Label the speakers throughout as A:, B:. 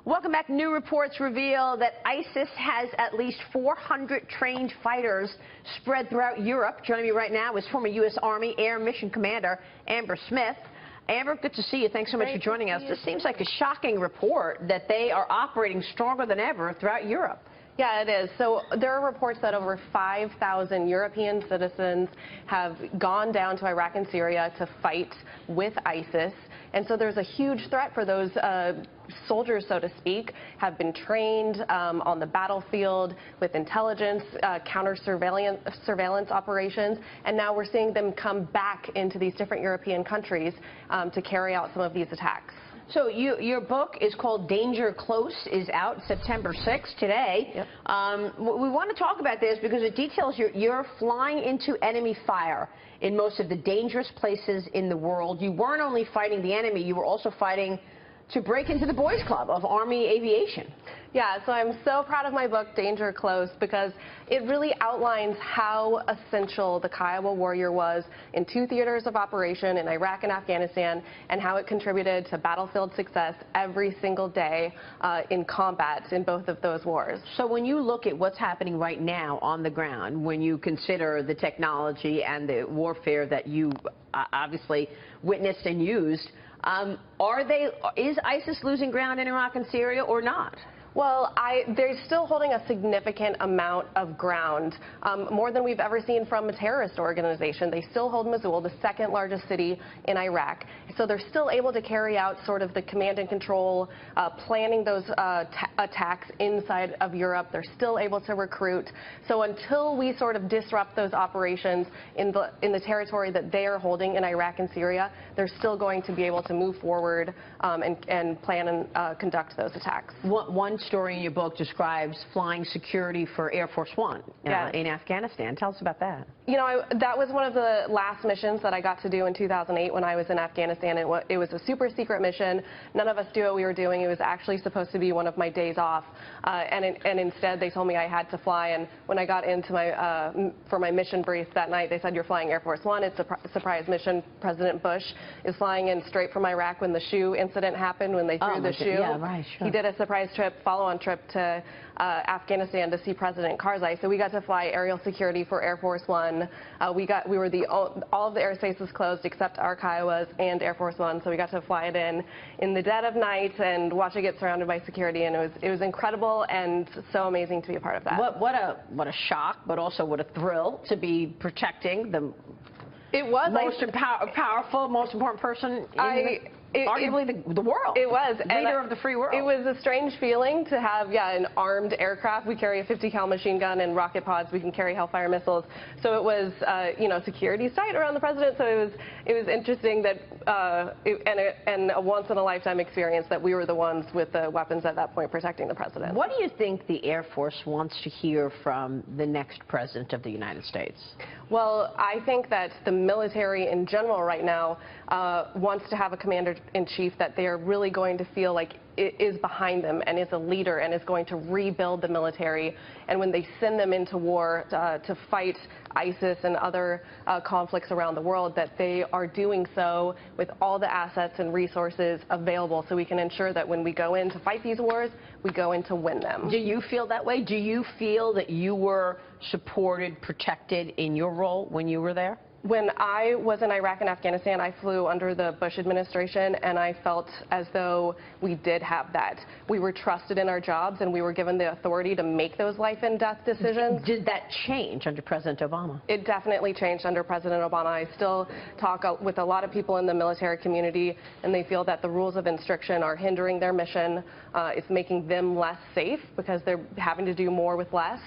A: Welcome back. New reports reveal that ISIS has at least 400 trained fighters spread throughout Europe. Joining me right now is former U.S. Army Air Mission Commander Amber Smith. Amber, good to see you. Thanks so much for joining us. This seems like a shocking report that they are operating stronger than ever throughout Europe.
B: Yeah, it is. So there are reports that over 5,000 European citizens have gone down to Iraq and Syria to fight with ISIS. And so there's a huge threat for those soldiers, so to speak, have been trained on the battlefield with intelligence, surveillance operations, and now we're seeing them come back into these different European countries to carry out some of these attacks.
A: So your book is called Danger Close, is out September 6th, today.
B: Yep.
A: We want to talk about this because it details you're flying into enemy fire in most of the dangerous places in the world. You weren't only fighting the enemy, you were also fighting to break into the boys club of Army Aviation.
B: Yeah, so I'm so proud of my book, Danger Close, because it really outlines how essential the Kiowa Warrior was in 2 theaters of operation in Iraq and Afghanistan, and how it contributed to battlefield success every single day in combat in both of those wars.
A: So when you look at what's happening right now on the ground, when you consider the technology and the warfare that you obviously witnessed and used, is ISIS losing ground in Iraq and Syria or not?
B: Well, they're still holding a significant amount of ground, more than we've ever seen from a terrorist organization. They still hold Mosul, the second largest city in Iraq. So they're still able to carry out sort of the command and control, planning those attacks inside of Europe. They're still able to recruit. So until we sort of disrupt those operations in the territory that they are holding in Iraq and Syria, they're still going to be able to move forward and plan and conduct those attacks.
A: One story in your book describes flying security for Air Force One in Afghanistan. Tell us about that.
B: You know, that was one of the last missions that I got to do in 2008 when I was in Afghanistan. It was a super secret mission. None of us knew what we were doing. It was actually supposed to be one of my days off, and instead they told me I had to fly. And when I got into for my mission brief that night, they said, "You're flying Air Force One. It's a surprise mission. President Bush is flying in straight from Iraq when the shoe incident happened, when they threw the shoe.
A: Yeah, right, sure.
B: He did a surprise trip, follow-on trip to Afghanistan to see President Karzai. So we got to fly aerial security for Air Force One. All of the airspace was closed except our Kiowas and Air Force One. So we got to fly it in the dead of night and watch it get surrounded by security. And it was incredible and so amazing to be a part of that.
A: What a shock, but also what a thrill to be protecting the most powerful, most important person in arguably the world.
B: It was.
A: Leader of the free world.
B: It was a strange feeling to have, an armed aircraft. We carry a 50 cal machine gun and rocket pods. We can carry Hellfire missiles. So it was, security's tight around the president. So it was interesting that, and a once in a lifetime experience that we were the ones with the weapons at that point protecting the president.
A: What do you think the Air Force wants to hear from the next president of the United States?
B: Well, I think that the military in general right now wants to have a commander-in-chief that they are really going to feel like it is behind them and is a leader and is going to rebuild the military. And when they send them into war to fight ISIS and other conflicts around the world, that they are doing so with all the assets and resources available, so we can ensure that when we go in to fight these wars, we go in to win them.
A: Do you feel that way? Do you feel that you were supported, protected in your role when you were there?
B: When I was in Iraq and Afghanistan, I flew under the Bush administration, and I felt as though we did have that. We were trusted in our jobs, and we were given the authority to make those life and death decisions.
A: Did that change under President Obama?
B: It definitely changed under President Obama. I still talk with a lot of people in the military community, and they feel that the rules of instruction are hindering their mission. It's making them less safe because they're having to do more with less.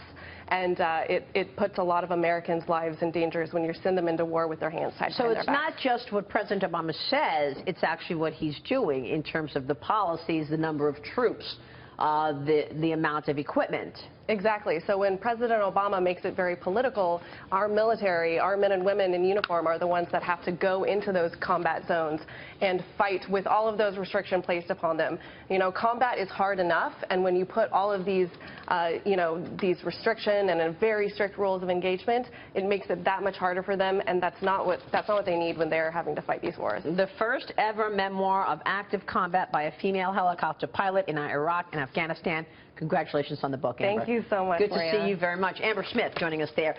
B: And it puts a lot of Americans' lives in danger when you send them into war with their hands tied behind their back.
A: So it's not just what President Obama says, it's actually what he's doing in terms of the policies, the number of troops, the amount of equipment.
B: Exactly. So when President Obama makes it very political, our military, our men and women in uniform are the ones that have to go into those combat zones and fight with all of those restrictions placed upon them. You know, combat is hard enough, and when you put all of these, these restrictions and very strict rules of engagement, it makes it that much harder for them, and that's not what they need when they're having to fight these wars.
A: The first ever memoir of active combat by a female helicopter pilot in Iraq and Afghanistan. Congratulations on the book, Amber.
B: Thank you so much,
A: Good
B: Maria.
A: to see you very much. Amber Smith joining us there.